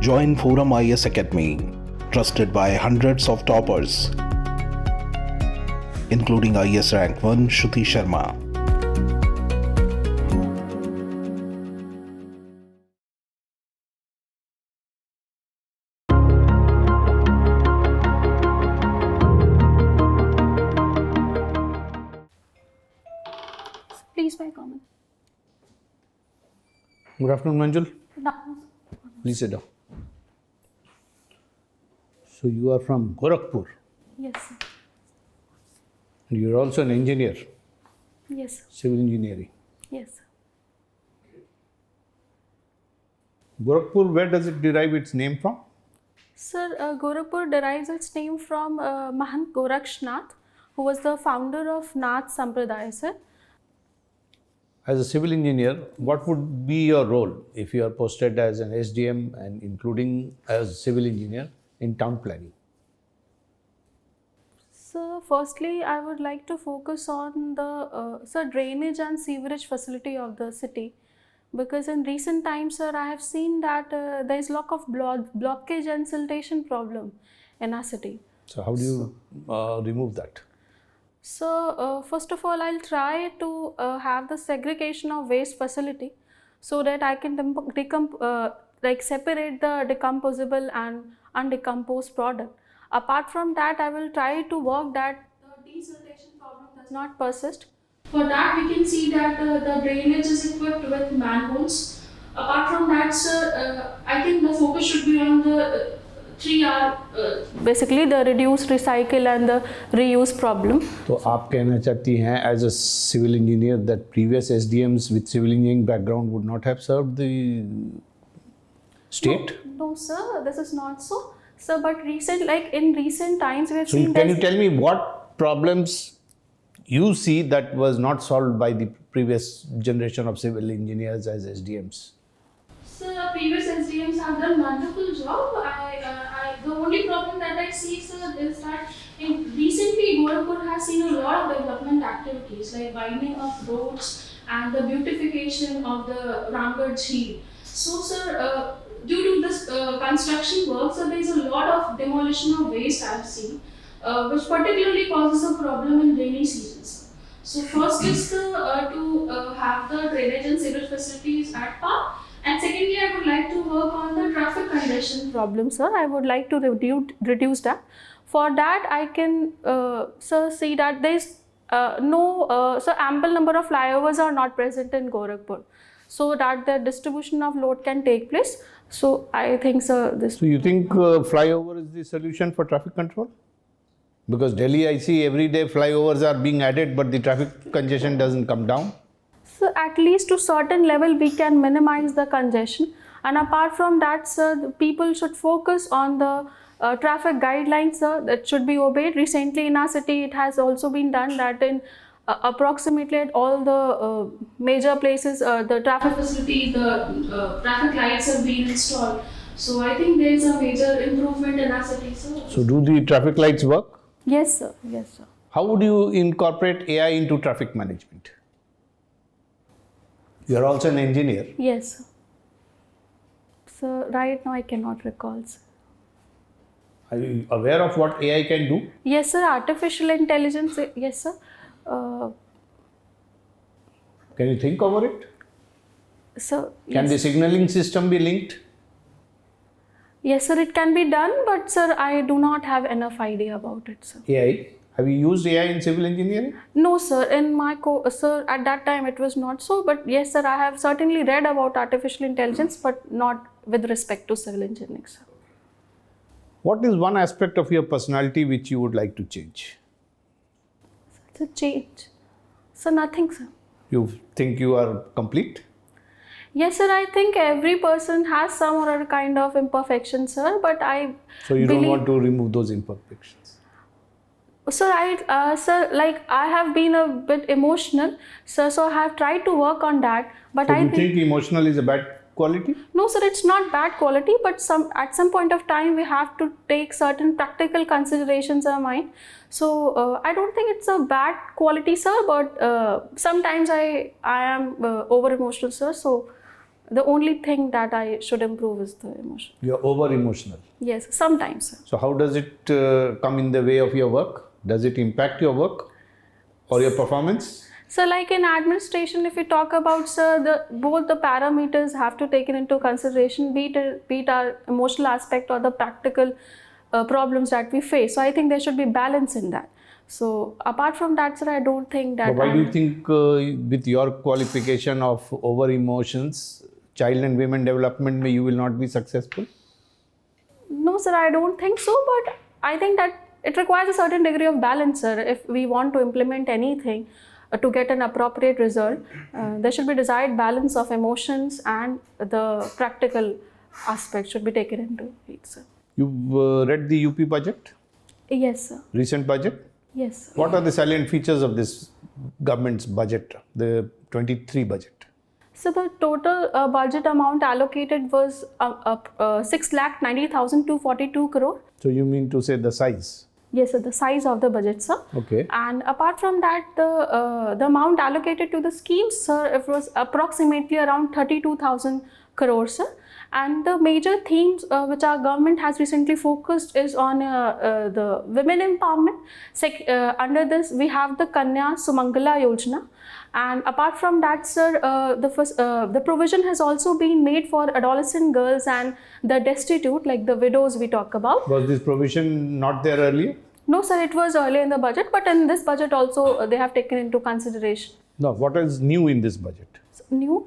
Join ForumIAS Academy, trusted by hundreds of toppers, including IAS Rank 1 Shruti Sharma. Please by comment. Good afternoon, Manjul. No. Please sit down. So you are from Gorakhpur. Yes, sir. And you are also an engineer, Yes, sir. civil engineering. Yes, sir. Gorakhpur, where does it derive its name from? Sir, Gorakhpur derives its name from Mahant Gorakshnath, who was the founder of Nath Sampradaya, sir. As a civil engineer, what would be your role if you are posted as an SDM and including as civil engineer in town planning? So, firstly, I would like to focus on the drainage and sewerage facility of the city, because in recent times, sir, I have seen that there is lot of blockage and siltation problem in our city. So how do you remove that? So, first of all, I'll try to have the segregation of waste facility so that I can separate the decomposable and undecomposed product. Apart from that, I will try to work that the desiltation problem does not persist. For that, we can see that the drainage is equipped with manholes. Apart from that, sir, I think the focus should be on the 3R, basically the reduce, recycle and the reuse problem. तो आप कहना चाहती हैं as a civil engineer that previous SDMs with civil engineering background would not have served the state? No, sir, this is not so. Sir, but in recent times we have So seen can you tell me what problems you see that was not solved by the previous generation of civil engineers as SDMs? Sir, previous SDMs have done wonderful job. The only problem that I see, sir, is that recently Gorakhpur has seen a lot of development activities like widening of roads and the beautification of the Ramgarh Jheel. So, sir, due to this construction work, so there is a lot of demolition of waste I have seen, which particularly causes a problem in rainy seasons. So, first is to have the drainage and sewage facilities at par. And secondly, I would like to work on the traffic congestion problem, sir. I would like to reduce that. For that, I can, sir, see that there is ample number of flyovers are not present in Gorakhpur, so that the distribution of load can take place. So I think, sir, this. So you think flyover is the solution for traffic control? Because Delhi, I see every day flyovers are being added, but the traffic congestion doesn't come down. So at least to certain level we can minimize the congestion, and apart from that, sir, the people should focus on the traffic guidelines, sir, that should be obeyed. Recently in our city it has also been done that in approximately at all the major places the traffic facilities, the traffic lights have been installed. So I think there is a major improvement in our city, sir. So do the traffic lights work? Yes, sir. Yes, sir. How would you incorporate AI into traffic management? You are also an engineer. Yes, sir. So right now I cannot recall, sir. Are you aware of what AI can do? Yes, sir. Artificial intelligence. Yes, sir. Can you think over it? So Can yes. the signaling system be linked? Yes, sir. It can be done, but sir, I do not have enough idea about it, sir. AI? Have you used AI in civil engineering? No, sir. In my sir, at that time it was not so. But yes, sir, I have certainly read about artificial intelligence, but not with respect to civil engineering, sir. What is one aspect of your personality which you would like to change? It's a change. So nothing, sir. You think you are complete? Yes, sir. I think every person has some or other kind of imperfection, sir. But So you don't want to remove those imperfections? Sir, I have been a bit emotional, sir. So I have tried to work on that. But So I you think emotional is a bad quality? No, sir, it's not bad quality, but at some point of time we have to take certain practical considerations in mind. So I don't think it's a bad quality, sir, but sometimes I am over emotional, sir. So The only thing that I should improve is the emotion. You're over emotional. Yes, sometimes, sir. So how does it come in the way of your work? Does it impact your work or your performance? So like in administration, if we talk about, sir, both the parameters have to take into consideration, be it our emotional aspect or the practical problems that we face. So I think there should be balance in that. So apart from that, sir, I don't think that. But why do you think with your qualification of over emotions, child and women development, you will not be successful? No, sir, I don't think so. But I think that it requires a certain degree of balance, sir. If we want to implement anything to get an appropriate result, there should be desired balance of emotions and the practical aspect should be taken into it, sir. You've read the UP budget? Yes, sir. Recent budget? Yes, sir. What are the salient features of this government's budget, the 23 budget? So the total budget amount allocated was 6,90,242 crore. So you mean to say the size? Yes, sir, the size of the budget, sir. Okay. And apart from that, the amount allocated to the schemes, sir, it was approximately around 32,000 crores, sir. And the major themes which our government has recently focused is on the women empowerment. Under this, we have the Kanya Sumangala Yojana. And apart from that, sir, the provision has also been made for adolescent girls and the destitute, like the widows we talk about. Was this provision not there earlier? No, sir, it was earlier in the budget, but in this budget also they have taken into consideration. No, what is new in this budget? New?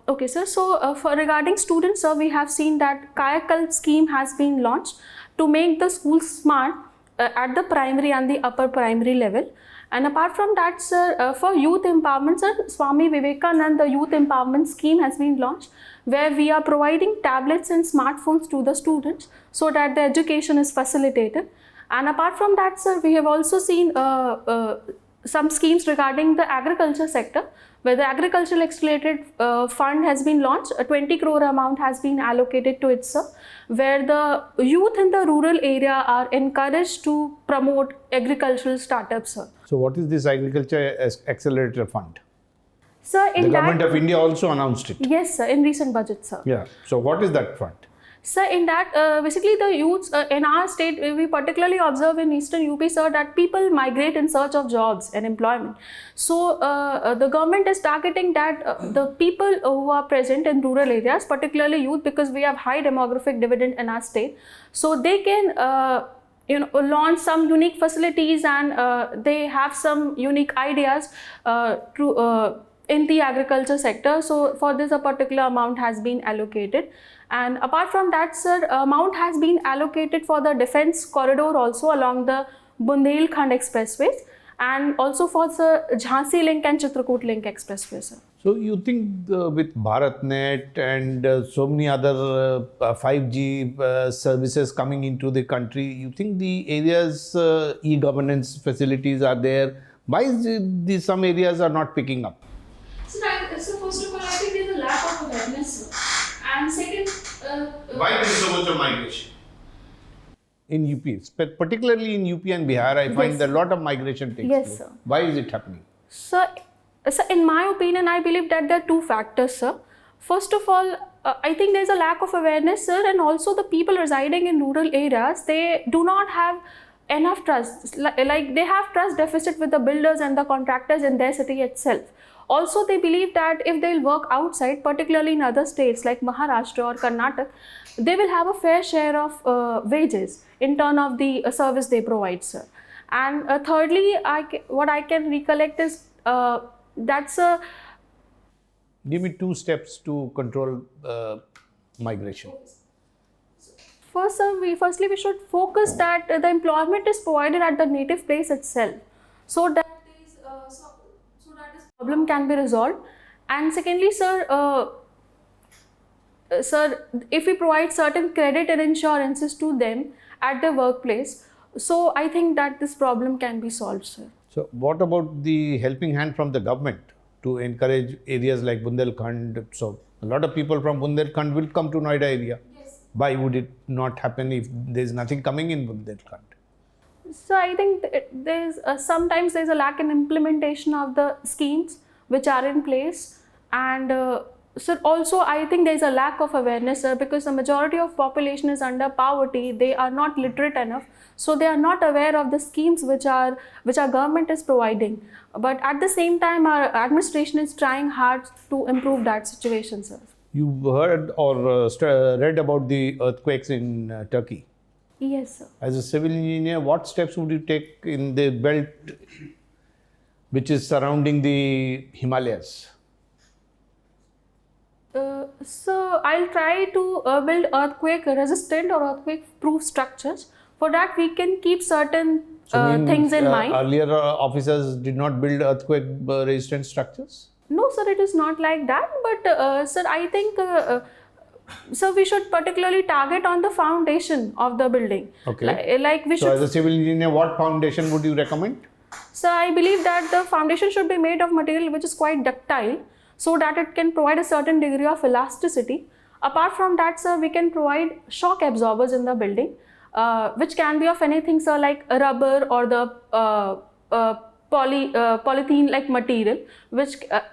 Okay, sir. So for regarding students, sir, we have seen that Kayakalp scheme has been launched to make the schools smart at the primary and the upper primary level. And apart from that, sir, for youth empowerment, sir, Swami Vivekananda Youth Empowerment Scheme has been launched, where we are providing tablets and smartphones to the students so that the education is facilitated. And apart from that, sir, we have also seen some schemes regarding the agriculture sector, where the agricultural accelerated fund has been launched. A 20 crore amount has been allocated to it, sir, where the youth in the rural area are encouraged to promote agricultural startups, sir. So what is this agriculture accelerator fund? Sir, in The that, government of India also announced it. yes, sir, in recent budget, sir. Yeah. So what is that fund? Sir, in that, basically the youths in our state, we particularly observe in Eastern UP, sir, that people migrate in search of jobs and employment. So, the government is targeting that the people who are present in rural areas, particularly youth, because we have high demographic dividend in our state, so they can launch some unique facilities and they have some unique ideas in the agriculture sector. So for this, a particular amount has been allocated. And apart from that, sir, amount has been allocated for the defense corridor also along the Bundelkhand expressways, and also for the Jhansi link and Chitrakoot link expressway, sir. So you think with BharatNet and so many other 5G services coming into the country, you think the areas e-governance facilities are there? Why is it some areas are not picking up? So first of all, I think there is a lack of awareness, sir. And second, why there is so much of migration? In UP, particularly in UP and Bihar, I find Yes. that a lot of migration takes Yes, place. sir. Why is it happening? So, in my opinion, I believe that there are two factors, sir. First of all, I think there is a lack of awareness, sir, and also the people residing in rural areas, they do not have enough trust. Like they have trust deficit with the builders and the contractors in their city itself. Also, they believe that if they'll work outside, particularly in other states like Maharashtra or Karnataka, they will have a fair share of wages in turn of the service they provide, sir. And thirdly, what I can recollect is that's a... Give me 2 steps to control migration. First, sir, firstly we should focus that the employment is provided at the native place itself, so that this problem can be resolved. And secondly, sir, if we provide certain credit and insurances to them at the workplace, so I think that this problem can be solved, sir. So what about the helping hand from the government to encourage areas like Bundelkhand? So a lot of people from Bundelkhand will come to Noida area. Yes. Why would it not happen if there is nothing coming in Bundelkhand? So I think sometimes there's a lack in implementation of the schemes which are in place, and Sir, also I think there is a lack of awareness, sir, because the majority of population is under poverty. They are not literate enough, so they are not aware of the schemes which our government is providing. But at the same time, our administration is trying hard to improve that situation, sir. You've heard or read about the earthquakes in Turkey. Yes, sir. As a civil engineer, what steps would you take in the belt which is surrounding the Himalayas? So I'll try to build earthquake resistant or earthquake proof structures. For that, we can keep certain things in mind. Earlier officers did not build earthquake resistant structures? No, sir, it is not like that. But sir, I think so we should particularly target on the foundation of the building. Okay. Like we So should. as a civil engineer, what foundation would you recommend? So I believe that the foundation should be made of material which is quite ductile, so that it can provide a certain degree of elasticity. Apart from that, sir, we can provide shock absorbers in the building, which can be of anything, sir, like rubber or the polythene like material.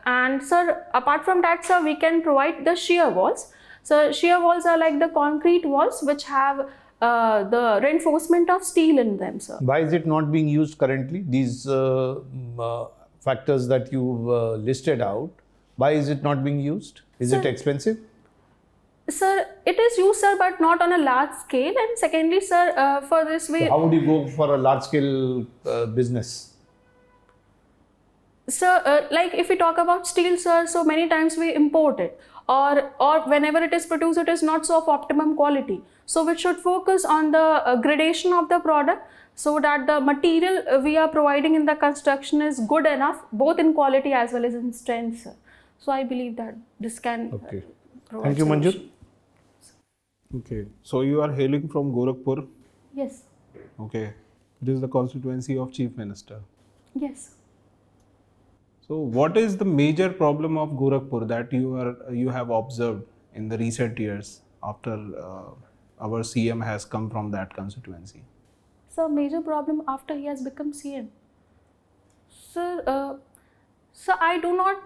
And sir, apart from that, sir, we can provide the shear walls. So shear walls are like the concrete walls which have the reinforcement of steel in them, sir. Why is it not being used currently? These factors that you've listed out, why is it not being used? Is it expensive? Sir, it is used, sir, but not on a large scale. And secondly, sir, for this way. So how would you go for a large scale business? Sir, like if we talk about steel, sir, so many times we import it, or whenever it is produced, it is not so of optimum quality. So we should focus on the gradation of the product, so that the material we are providing in the construction is good enough, both in quality as well as in strength, sir. So I believe that this can Okay. provide Thank you, solution. Manjul. Okay, so you are hailing from Gorakhpur. Yes. Okay, it is the constituency of Chief Minister. Yes. So, what is the major problem of Gorakhpur that you have observed in the recent years after our CM has come from that constituency? So major problem after he has become CM. Sir, I do not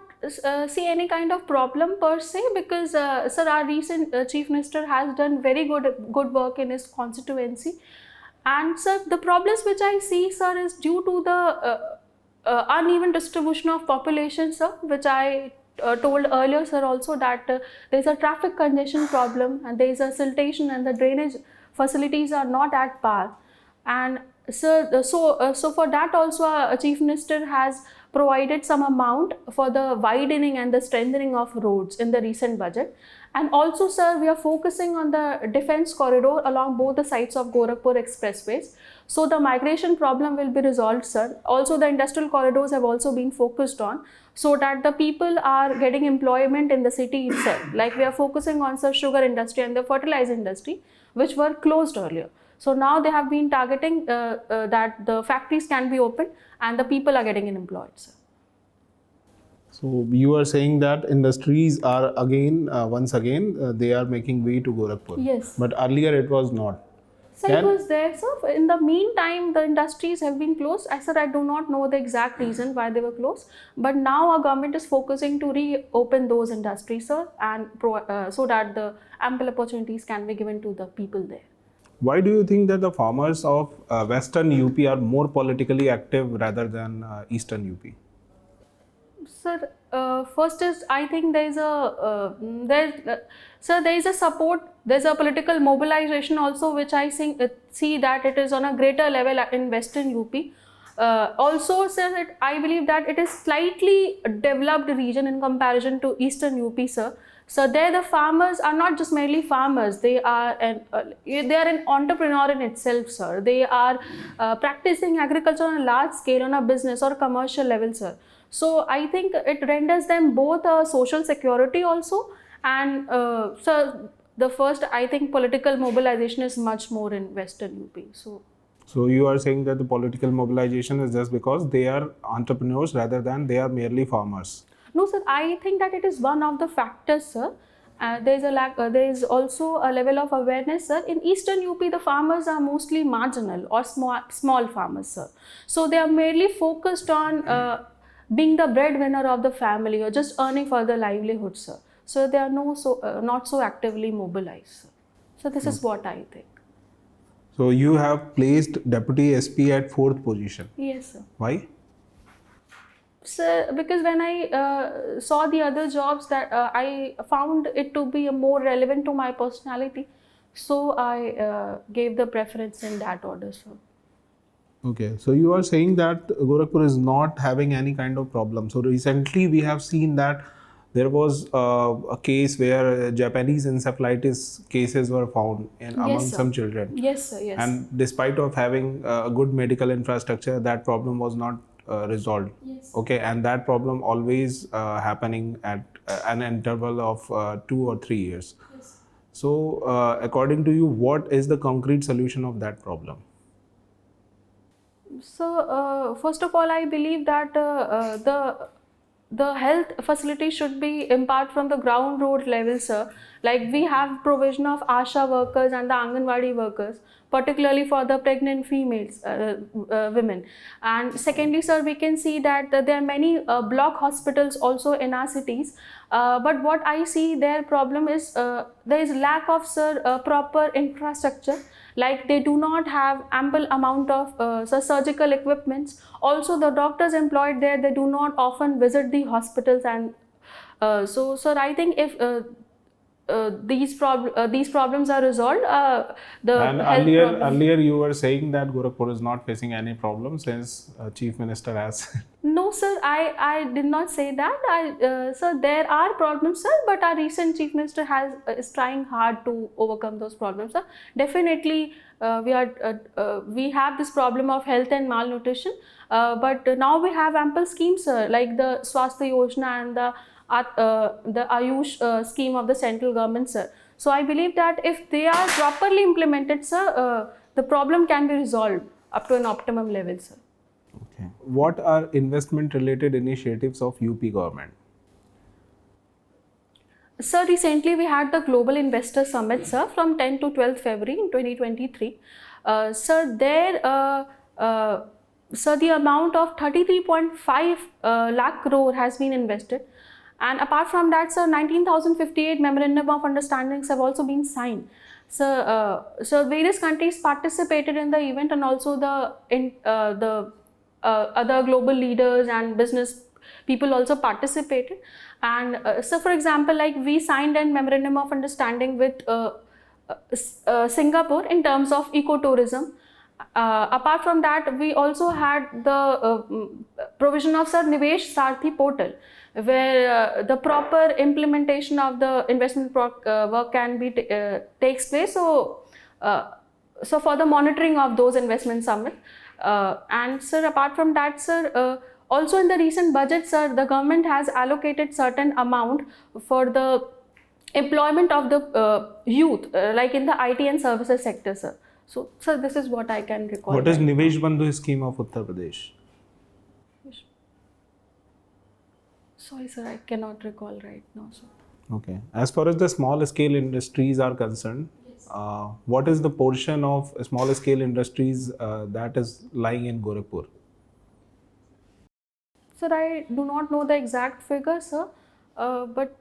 see any kind of problem per se, because sir, our recent Chief Minister has done very good work in his constituency. And sir, the problems which I see, sir, is due to the uneven distribution of population, sir, which I told earlier, sir, also that there is a traffic congestion problem, and there is a siltation, and the drainage facilities are not at par. And sir, so for that also, our Chief Minister has provided some amount for the widening and the strengthening of roads in the recent budget. And also, sir, we are focusing on the defense corridor along both the sides of Gorakhpur expressways. So the migration problem will be resolved, sir. Also, the industrial corridors have also been focused on, so that the people are getting employment in the city itself. Like we are focusing on, sir, sugar industry and the fertilizer industry, which were closed earlier. So now they have been targeting that the factories can be opened and the people are getting employed, sir. So you are saying that industries are once again, they are making way to Gorakhpur. Yes. But earlier it was not. So it was there, sir. In the meantime, the industries have been closed. I said I do not know the exact reason why they were closed, but now our government is focusing to reopen those industries, sir, and so that the ample opportunities can be given to the people there. Why do you think that the farmers of Western UP are more politically active rather than Eastern UP? Sir, first is I think there is a support. There's a political mobilization also, which I see that it is on a greater level in Western UP. Also, sir, I believe that it is slightly developed region in comparison to Eastern UP, sir. So there the farmers are not just merely farmers, they are an entrepreneur in itself, sir. They are practicing agriculture on a large scale, on a business or commercial level, sir. So I think it renders them both a social security also, and so the first, I think, political mobilization is much more in Western UP. So you are saying that the political mobilization is just because they are entrepreneurs rather than they are merely farmers? No, sir, I think that it is one of the factors, sir. There is also a level of awareness, sir. In Eastern UP, the farmers are mostly marginal or small farmers, sir. So they are merely focused on being the breadwinner of the family or just earning for the livelihood, sir. so they are not so actively mobilized. So this is what I think. So you have placed Deputy SP at 4th position. Yes, sir. Why? So, because when I saw the other jobs, that I found it to be more relevant to my personality, so I gave the preference in that order, sir. Okay, so you are saying that Gorakhpur is not having any kind of problem. So recently we have seen that there was a case where Japanese encephalitis cases were found in among sir. some children. Yes, sir. Yes. And despite of having a good medical infrastructure, that problem was not resolved. Yes. Okay, and that problem always happening at an interval of 2 or 3 years. Yes. So according to you, what is the concrete solution of that problem? So first of all, I believe that the health facility should be impart from the ground road level, sir. Like we have provision of ASHA workers and the Anganwadi workers, particularly for the pregnant females, women. And secondly, sir, we can see that there are many block hospitals also in our cities. But what I see their problem is there is lack of, sir, proper infrastructure. Like they do not have ample amount of surgical equipments. Also, the doctors employed there, they do not often visit the hospitals, and so sir, I think if these problems are resolved, the And health earlier you were saying that Gorakhpur is not facing any problem since Chief Minister has. No, sir, I did not say that. Sir, there are problems, sir, but our recent Chief Minister is trying hard to overcome those problems, sir. Definitely, we have this problem of health and malnutrition, but now we have ample schemes, sir, like the Swasthya Yojana and the Ayush scheme of the central government, sir. So I believe that if they are properly implemented, sir, the problem can be resolved up to an optimum level, sir. Okay. What are investment related initiatives of UP government? Sir, recently we had the Global Investor Summit, sir, from 10 to 12 February in 2023. Sir, sir, the amount of 33.5 lakh crore has been invested. And apart from that, sir, 19,058 memorandum of understandings have also been signed. So various countries participated in the event, and also the other global leaders and business people also participated. And so, for example, like we signed a memorandum of understanding with Singapore in terms of ecotourism. Apart from that, we also had the provision of Sir Nivesh Sarthi portal, where the proper implementation of the investment work can be takes place. So for the monitoring of those investment summit. And sir, apart from that, sir, also in the recent budget, sir, the government has allocated certain amount for the employment of the youth, like in the IT and services sector, sir. So, sir, this is what I can recall. What is Nivesh Bandhu scheme of Uttar Pradesh? Sorry, sir, I cannot recall right now, sir. Okay. As far as the small scale industries are concerned, what is the portion of small scale industries that is lying in Gorakhpur? Sir, I do not know the exact figure, sir, but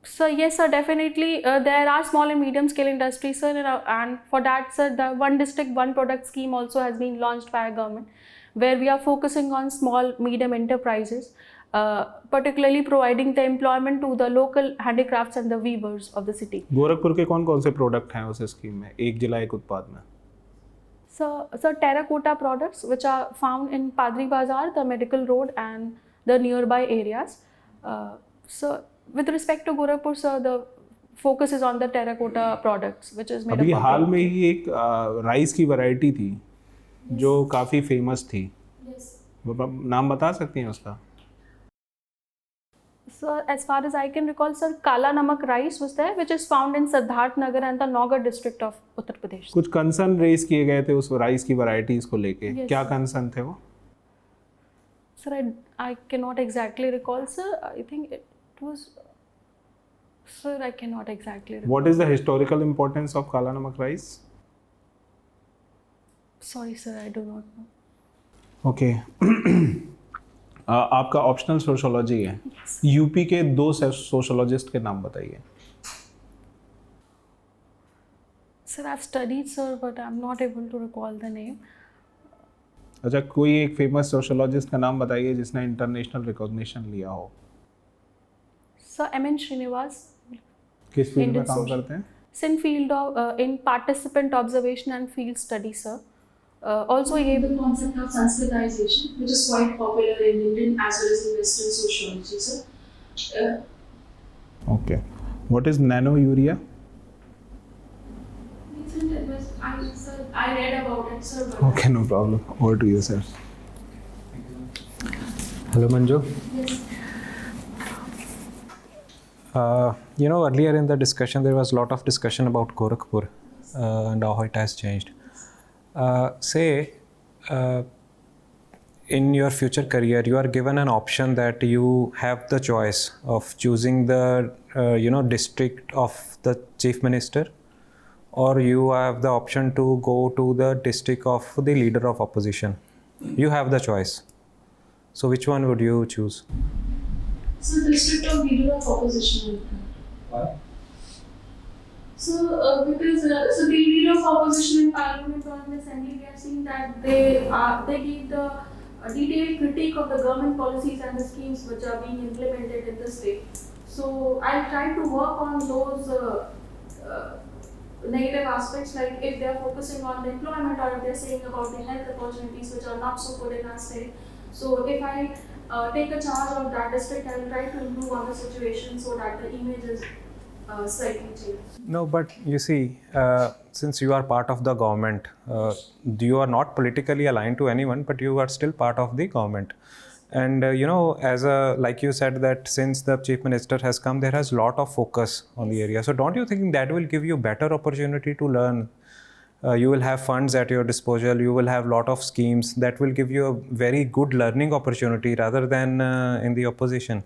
sir, yes, sir, definitely there are small and medium scale industries, sir, and for that, sir, the one district, one product scheme also has been launched by our government, where we are focusing on small, medium enterprises, particularly providing the employment to the local handicrafts and the weavers of the city. Gorakhpur के कौन-कौन से product हैं उस scheme में, एक जिला एक उत्पाद में? So terracotta products which are found in Padri Bazaar, the Medical Road and the nearby areas. So with respect to Gorakhpur, sir, the focus is on the terracotta products which is made अभी up of हाल में ही एक rice की variety थी जो काफ़ी famous थी. नाम बता सकती हैं उसका? So as far as I can recall, sir, Kala Namak rice was there, which is found in Siddharth Nagar and the Naugar district of Uttar Pradesh. कुछ कंसर्न रेज किए गए थे उस राइस की वैरायटीज को लेके. Yes, क्या sir. Concern थे वो? Sir, I cannot exactly recall, sir. I think it was. Sir, I cannot exactly recall. What is the historical importance of Kala Namak rice? Sorry, sir, I do not know. Okay. आपका optional sociology है. UP के 2 sociologist के नाम बताइए. Sir, I've studied, sir, but I'm not able to recall the name. अच्छा, कोई एक famous sociologist का नाम बताइए जिसने इंटरनेशनल रिकॉग्निशन लिया हो. Sir, M.N. Srinivas. किस फील्ड में Indian काम social. करते हैं? In field of in participant observation and field study, sir. Also, he gave the concept of Sanskritization, which is quite popular in Indian as well as in Western sociology, sir. Okay. What is nano urea? I read about it, sir. But Okay, no problem. Over to you, sir. Hello, Manju. yes. Earlier in the discussion, there was a lot of discussion about Gorakhpur and how it has changed. In your future career, you are given an option that you have the choice of choosing the, district of the chief minister, or you have the option to go to the district of the leader of opposition. You have the choice. So which one would you choose? So, district of leader of opposition. Why? So, because so the leader of opposition in parliament or in the assembly, we have seen that they give the detailed critique of the government policies and the schemes which are being implemented in the state. So, I try to work on those negative aspects, like if they are focusing on the employment or if they are saying about the health opportunities which are not so good in our state. So, if I take a charge of that district, I will try to improve on the situation so that the image is slightly changed. No, but you see, since you are part of the government, you are not politically aligned to anyone, but you are still part of the government. And like you said, that since the chief minister has come, there has a lot of focus on the area. So don't you think that will give you better opportunity to learn? You will have funds at your disposal, you will have a lot of schemes that will give you a very good learning opportunity rather than in the opposition.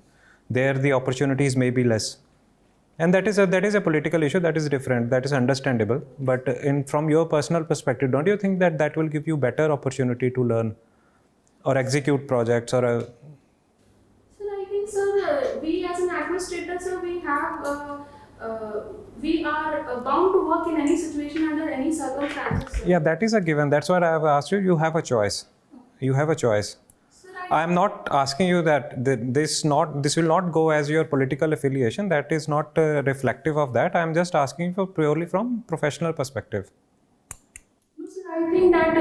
There the opportunities may be less. And that is a political issue, that is different, that is understandable. But from your personal perspective, don't you think that will give you better opportunity to learn or execute projects or Sir, I think, sir, we as an administrator, sir, we are bound to work in any situation under any circumstances. Sir. Yeah, that is a given. That's what I have asked you. You have a choice. You have a choice. Sir, I am not asking you that this will not go as your political affiliation. That is not reflective of that. I am just asking for purely from professional perspective. No, sir, I think that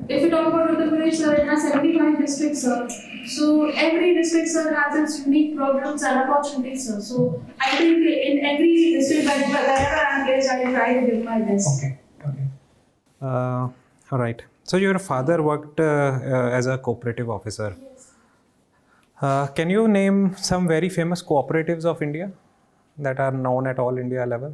if you talk about Uttar Pradesh, sir, it has 75 districts, sir. So every district, sir, has its unique problems and opportunities, sir. So I think in every district, wherever I am placed, I try to give my best. Okay. All right. So your father worked as a cooperative officer. Yes. Can you name some very famous cooperatives of India that are known at all India level?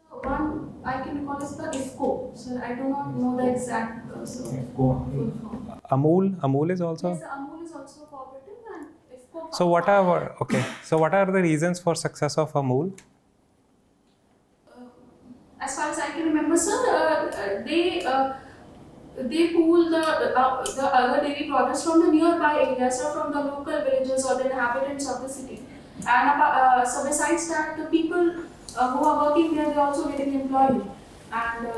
So one I can recall is the IFCO. Sir, I do not know the exact. Full form. Amul is also. Yes, Amul is also a cooperative and IFCO. So what are the reasons for success of Amul? As far as I can remember, sir, they pool the other dairy products from the nearby areas or from the local villages or the inhabitants of the city. And so besides that, the people who are working there, they are also getting employed. And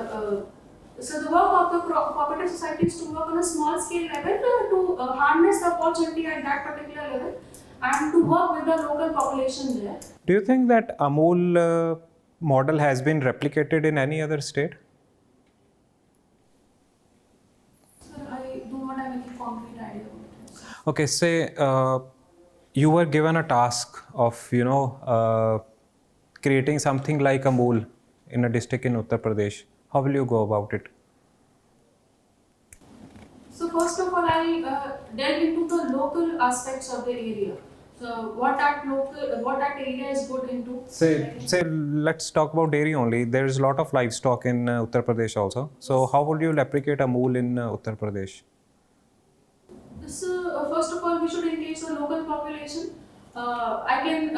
so the work of the cooperative society is to work on a small scale level to harness the opportunity at that particular level and to work with the local population there. Do you think that Amul model has been replicated in any other state? Sir, I do not have any concrete idea about it. Okay, say you were given a task of creating something like Amul in a district in Uttar Pradesh. How will you go about it? So first of all, I delve into the local aspects of the area. So what that area is good into. Say let's talk about dairy only. There is a lot of livestock in Uttar Pradesh also. So how would you replicate Amul in Uttar Pradesh? So first of all, we should engage the local population. I can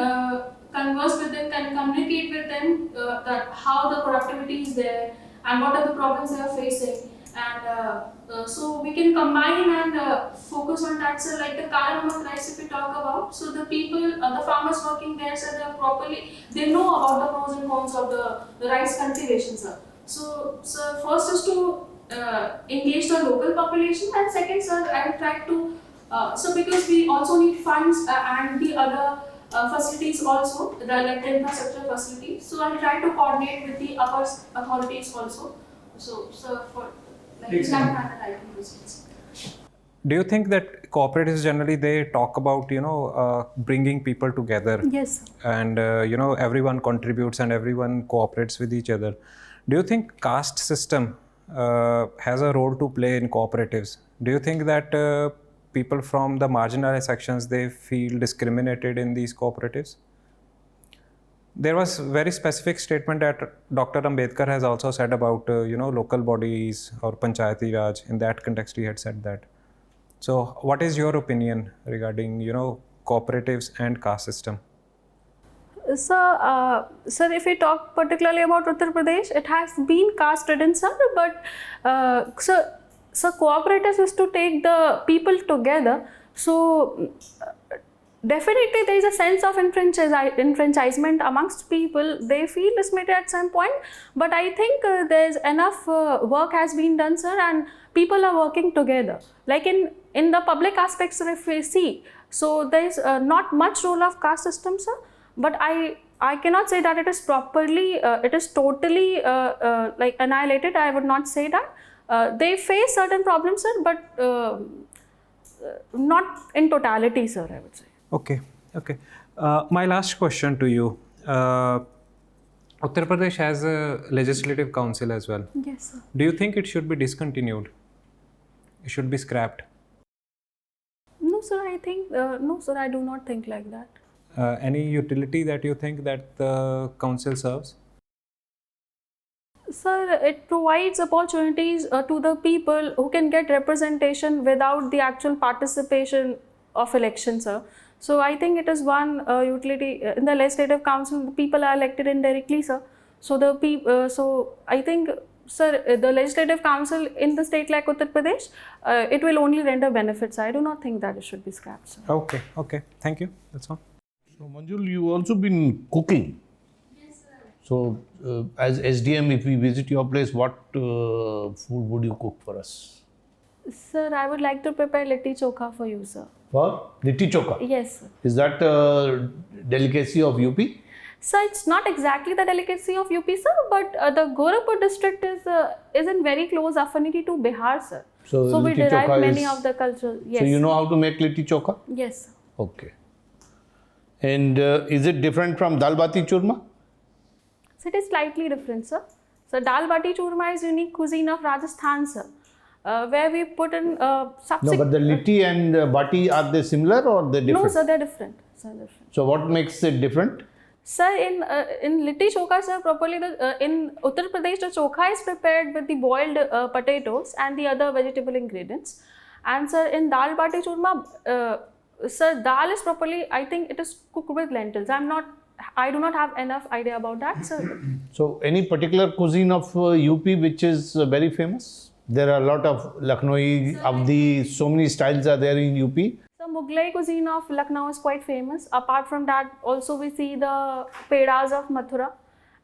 converse with them, can communicate with them that how the productivity is there and what are the problems they are facing. And so we can combine and focus on that. So like the Kala Namak rice, if we talk about, so the people, the farmers working there, so they know about the pros and cons of the rice cultivation, sir. So first is to engage the local population, and second, sir, I will try to so because we also need funds and the other facilities also, like the infrastructure facilities. So I'll try to coordinate with the upper authorities also. So for like that manner, I can proceed. Do you think that cooperatives generally they talk about bringing people together? Yes. And everyone contributes and everyone cooperates with each other. Do you think caste system has a role to play in cooperatives? Do you think that people from the marginalized sections they feel discriminated in these cooperatives? There was very specific statement that Dr. Ambedkar has also said about local bodies or Panchayati Raj. In that context, he had said that. So, what is your opinion regarding cooperatives and caste system? Sir, if we talk particularly about Uttar Pradesh, it has been caste ridden, sir. But so cooperatives is to take the people together. So definitely there is a sense of enfranchisement amongst people. They feel dismayed at some point, but I think there is enough work has been done, sir, and people are working together. Like in the public aspects, if we see, so there is not much role of caste system, sir. But I cannot say that it is properly, it is totally like annihilated. I would not say that. They face certain problems, sir, but not in totality, sir, I would say. Okay. My last question to you. Uttar Pradesh has a legislative council as well. Yes, sir. Do you think it should be discontinued? It should be scrapped? No, sir, no, sir, I do not think like that. Any utility that you think that the council serves? Sir, it provides opportunities to the people who can get representation without the actual participation of elections, sir. So I think it is one utility in the legislative council. The people are elected indirectly, sir. So so I think, sir, the legislative council in the state like Uttar Pradesh, it will only render benefits. I do not think that it should be scrapped, sir. Okay. Thank you. That's all. So Manjul, you also been cooking. Yes, sir. So as SDM, if we visit your place, what food would you cook for us? Sir, I would like to prepare litti chokha for you, sir. For litti chokha. Yes, sir. Is that a delicacy of UP? Sir, it's not exactly the delicacy of UP, sir, but the Gorakhpur district is in very close affinity to Bihar, sir. So we litti derive chokha many is- of the culture. Yes. So you know how to make litti chokha? Yes, sir. Okay. And is it different from dal bati churma? So it is slightly different, sir. So dal bati churma is unique cuisine of Rajasthan, sir, where we put in No, subsequent. but the litti and bati, are they similar or they different? No, sir, they're different. Sir, different. So what makes it different? Sir, in litti chokha, sir, properly in Uttar Pradesh, the chokha is prepared with the boiled potatoes and the other vegetable ingredients. And sir, in dal bati churma, sir, dal is properly, I think it is cooked with lentils. I do not have enough idea about that, sir. So any particular cuisine of UP which is very famous? There are a lot of Lucknowi, Avdi, so many styles are there in UP. The Mughlai cuisine of Lucknow is quite famous. Apart from that, also we see the pedas of Mathura,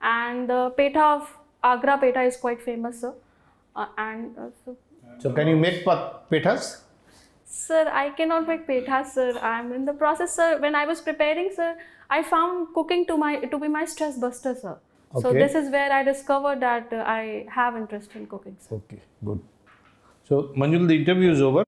and the petha of Agra petha is quite famous, sir. So can you make pethas? Sir, I cannot make pethas, sir. I am in the process, sir. When I was preparing, sir, I found cooking to be my stress buster, sir. So Okay. this is where I discovered that I have interest in cooking, sir. Okay, good. So Manjul, the interview is over.